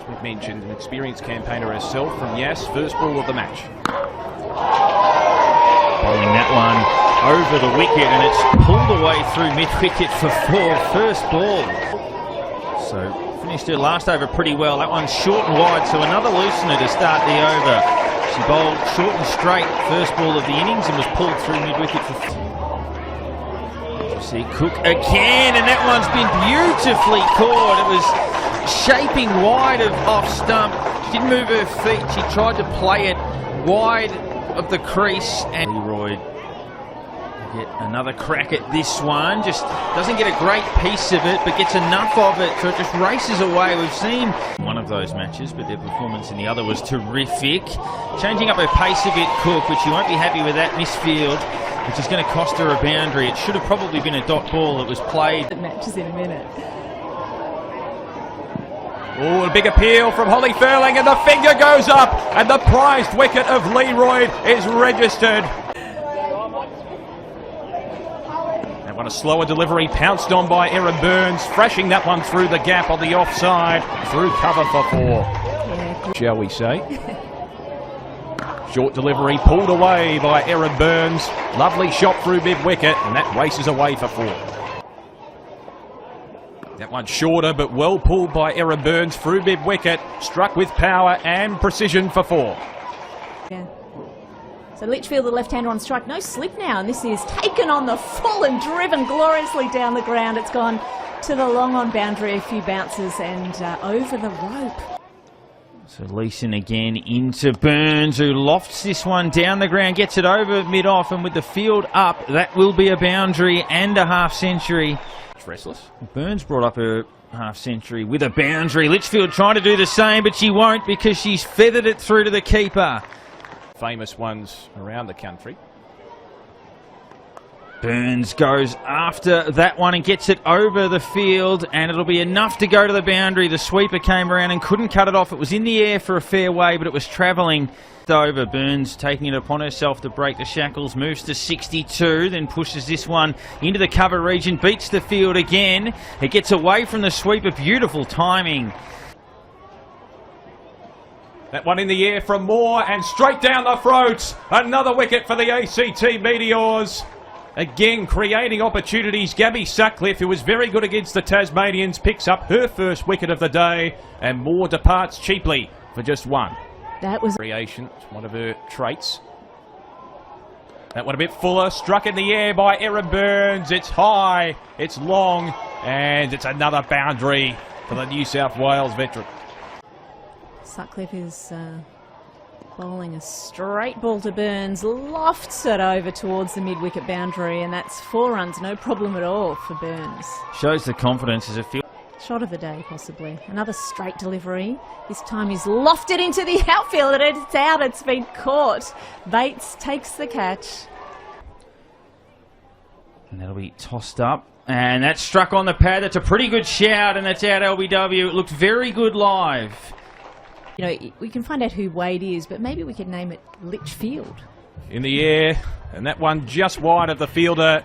as we've mentioned, an experienced campaigner herself from Yass, first ball of the match. Bowling that one over the wicket, and it's pulled away through mid-wicket for 4, first ball. So finished her last over pretty well. That one's short and wide, so another loosener to start the over. She bowled short and straight, first ball of the innings, and was pulled through mid-wicket for 4. You see Cooke again, and that one's been beautifully caught. It was shaping wide of off stump. She didn't move her feet. She tried to play it wide of the crease, and Leroy get another crack at this one. Just doesn't get a great piece of it, but gets enough of it so it just races away. We've seen one of those matches, but their performance in the other was terrific. Changing up her pace a bit, Cooke, but she won't be happy with that misfield, which is going to cost her a boundary. It should have probably been a dot ball that was played. Matches in a minute. Oh, a big appeal from Holly Furling, and the finger goes up, and the prized wicket of Leroy is registered. That one a slower delivery, pounced on by Erin Burns, thrashing that one through the gap on the offside, through cover for 4. Yeah. Shall we say? Short delivery pulled away by Erin Burns. Lovely shot through mid-wicket, and that races away for 4. That one shorter, but well pulled by Erin Burns through mid-wicket. Struck with power and precision for 4. Yeah. So Litchfield, the left-hander on strike. No slip now, and this is taken on the full and driven gloriously down the ground. It's gone to the long on boundary, a few bounces, and over the rope. So Leeson again into Burns, who lofts this one down the ground, gets it over mid-off, and with the field up, that will be a boundary and a half-century. Restless. Burns brought up her half-century with a boundary. Litchfield trying to do the same, but she won't because she's feathered it through to the keeper. Famous ones around the country. Burns goes after that one and gets it over the field, and it'll be enough to go to the boundary. The sweeper came around and couldn't cut it off. It was in the air for a fair way, but it was travelling over. Burns taking it upon herself to break the shackles, moves to 62, then pushes this one into the cover region, beats the field again. It gets away from the sweeper. Beautiful timing. That one in the air from Moore and straight down the throat. Another wicket for the ACT Meteors. Again, creating opportunities. Gabby Sutcliffe, who was very good against the Tasmanians, picks up her first wicket of the day, and Moore departs cheaply for just 1. That was creation. It's one of her traits. That one a bit fuller, struck in the air by Erin Burns. It's high, it's long, and it's another boundary for the New South Wales veteran. Sutcliffe is bowling a straight ball to Burns, lofts it over towards the mid-wicket boundary, and that's 4 runs, no problem at all for Burns. Shows the confidence as a field. Shot of the day, possibly. Another straight delivery. This time he's lofted into the outfield, and it's out. It's been caught. Bates takes the catch. And that'll be tossed up. And that's struck on the pad. That's a pretty good shout, and that's out LBW. It looked very good live. You know, we can find out who Wade is, but maybe we could name it Litchfield. In the air, and that one just wide of the fielder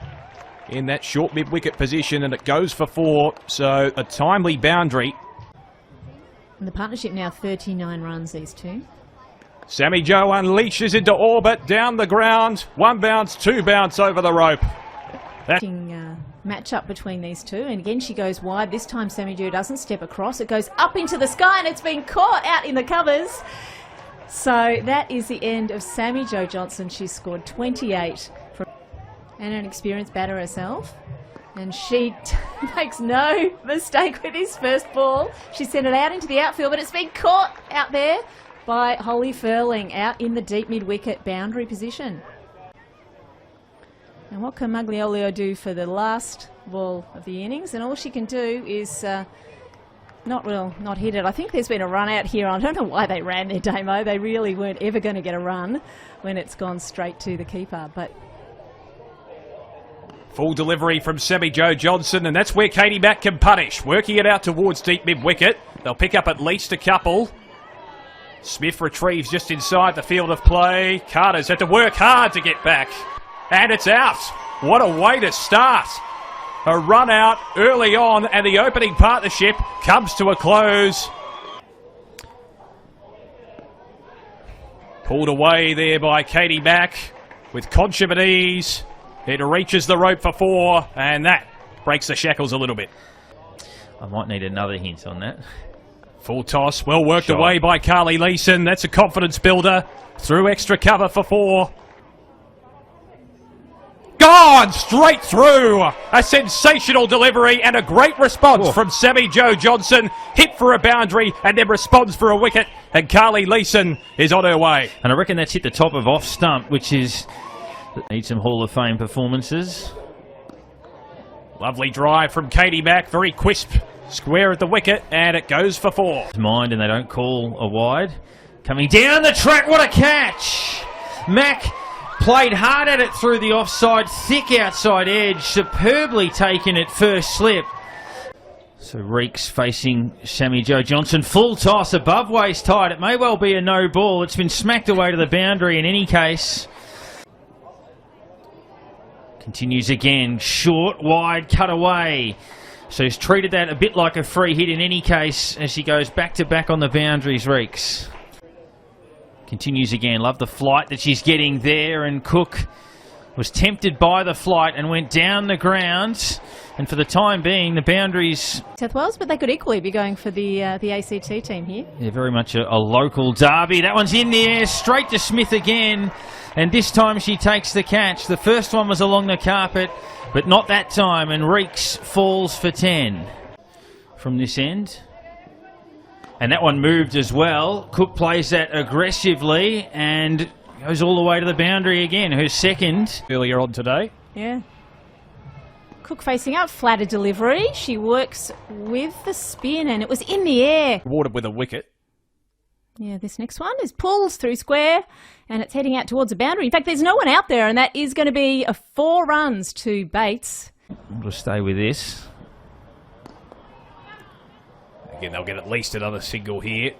in that short mid-wicket position, and it goes for 4, so a timely boundary. And the partnership now 39 runs, these two. Sammy Joe unleashes into orbit, down the ground, 1 bounce, 2 bounce over the rope. Match up between these two, and again she goes wide. This time Sammy Joe doesn't step across. It goes up into the sky, and it's been caught out in the covers. So that is the end of Sammy Joe Johnson. She scored 28. And an experienced batter herself, and she makes no mistake with his first ball. She sent it out into the outfield, but it's been caught out there by Holly Furling, out in the deep mid-wicket boundary position. And what can Magliolio do for the last ball of the innings? And all she can do is not hit it. I think there's been a run out here. I don't know why they ran their demo. They really weren't ever going to get a run when it's gone straight to the keeper, but full delivery from Sammy Joe Johnson, and that's where Katie Mack can punish. Working it out towards deep mid-wicket. They'll pick up at least a couple. Smith retrieves just inside the field of play. Carter's had to work hard to get back. And it's out. What a way to start. A run out early on, and the opening partnership comes to a close. Pulled away there by Katie Mack with consummate ease. It reaches the rope for 4, and that breaks the shackles a little bit. I might need another hint on that. Full toss, well worked Shot. away by Carly Leeson. That's a confidence builder. Through extra cover for 4. Gone straight through. A sensational delivery and a great response from Sammy Jo Johnson. Hit for a boundary and then responds for a wicket. And Carly Leeson is on her way. And I reckon that's hit the top of off stump, which is... Need some Hall of Fame performances. Lovely drive from Katie Mack. Very crisp. Square at the wicket, and it goes for 4. Mind, and they don't call a wide. Coming down the track, what a catch! Mack played hard at it through the offside, thick outside edge, superbly taken at first slip. So Reeks facing Sammy Jo Johnson, full toss above waist height. It may well be a no ball. It's been smacked away to the boundary in any case. Continues again, short, wide, cut away. So he's treated that a bit like a free hit in any case as he goes back to back on the boundaries, Reeks. Continues again, love the flight that she's getting there, and Cooke was tempted by the flight and went down the ground. And for the time being, the boundaries... South Wales, but they could equally be going for the ACT team here. Yeah, very much a local derby. That one's in the air, straight to Smith again. And this time she takes the catch. The first one was along the carpet, but not that time, and Reeks falls for 10 from this end. And that one moved as well. Cooke plays that aggressively and goes all the way to the boundary again. Her second. Earlier on today. Yeah. Cooke facing up, flatter delivery. She works with the spin, and it was in the air. Rewarded with a wicket. Yeah, this next one is pulled through square, and it's heading out towards the boundary. In fact, there's no one out there, and that is going to be 4 runs to Bates. We'll just stay with this. Again, they'll get at least another single here.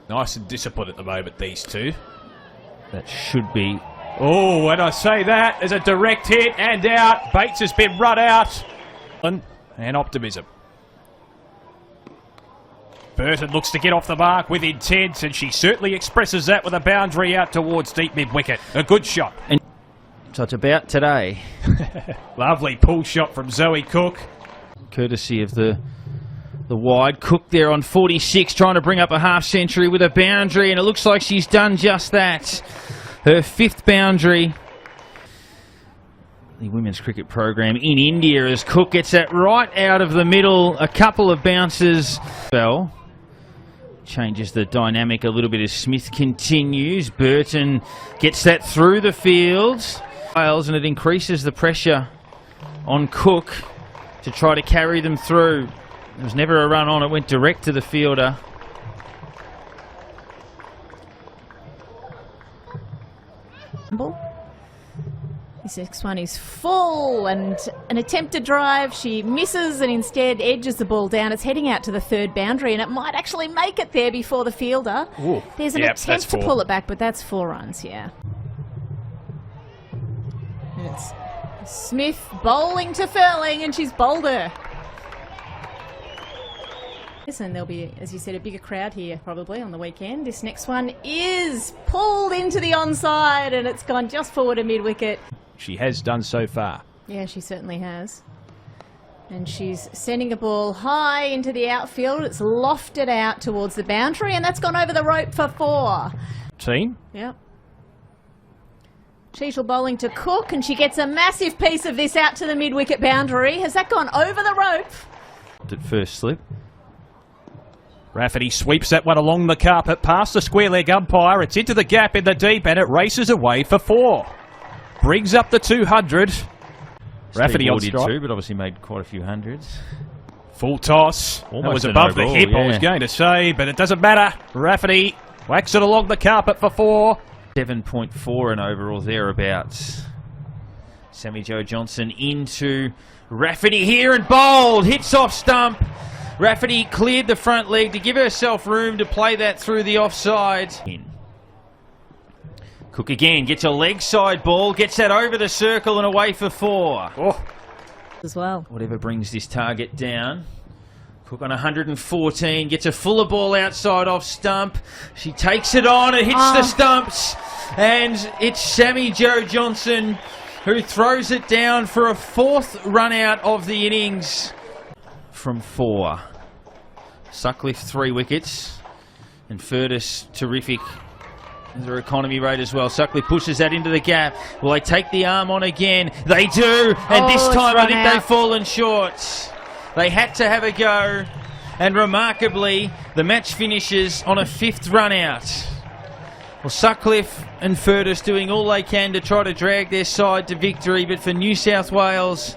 Nice and disciplined at the moment, these two. That should be... Oh, when I say that, there's a direct hit and out. Bates has been run out. And optimism. Burton looks to get off the mark with intent, and she certainly expresses that with a boundary out towards deep mid-wicket. A good shot. And so it's about today. Lovely pull shot from Zoe Cooke. Courtesy of the wide. Cooke there on 46, trying to bring up a half century with a boundary, and it looks like she's done just that. Her 5th boundary. The women's cricket program in India, as Cooke gets that right out of the middle. A couple of bounces. Well, changes the dynamic a little bit as Smith continues. Burton gets that through the field. And it increases the pressure on Cooke to try to carry them through. There was never a run on. It went direct to the fielder. This next one is full, and an attempted drive. She misses and instead edges the ball down. It's heading out to the 3rd boundary, and it might actually make it there before the fielder. Ooh. There's an attempt to pull it back, but that's 4 runs, yeah. And it's Smith bowling to Furling, and she's bowled her. And there'll be, as you said, a bigger crowd here probably on the weekend. This next one is pulled into the onside, and it's gone just forward to mid-wicket. She has done so far. Yeah, she certainly has. And she's sending a ball high into the outfield. It's lofted out towards the boundary, and that's gone over the rope for 4. Team? Yep. Cheetle bowling to Cooke, and she gets a massive piece of this out to the mid-wicket boundary. Has that gone over the rope? At first slip. Rafferty sweeps that one along the carpet, past the square leg umpire. It's into the gap in the deep, and it races away for 4. Brings up the 200. Rafferty on strike. Too, but obviously made quite a few hundreds. Full toss. Almost that was a above no the ball, hip, yeah. I was going to say, but it doesn't matter. Rafferty whacks it along the carpet for 4. 7.4 and overall thereabouts. Sammy Jo Johnson into Rafferty here and bowled. Hits off stump. Rafferty cleared the front leg to give herself room to play that through the offside. Cooke again gets a leg side ball, gets that over the circle and away for 4. Oh. As well. Whatever brings this target down. Cooke on 114, gets a fuller ball outside off stump. She takes it on, it hits the stumps, and it's Sammy Jo Johnson who throws it down for a 4th run out of the innings from 4. Sutcliffe 3 wickets, and Furtis terrific. There's her economy rate as well. Sutcliffe pushes that into the gap. Will they take the arm on again? They do, and this time I think they've fallen short. They had to have a go, and remarkably, the match finishes on a 5th run out. Well, Sutcliffe and Furtis doing all they can to try to drag their side to victory, but for New South Wales,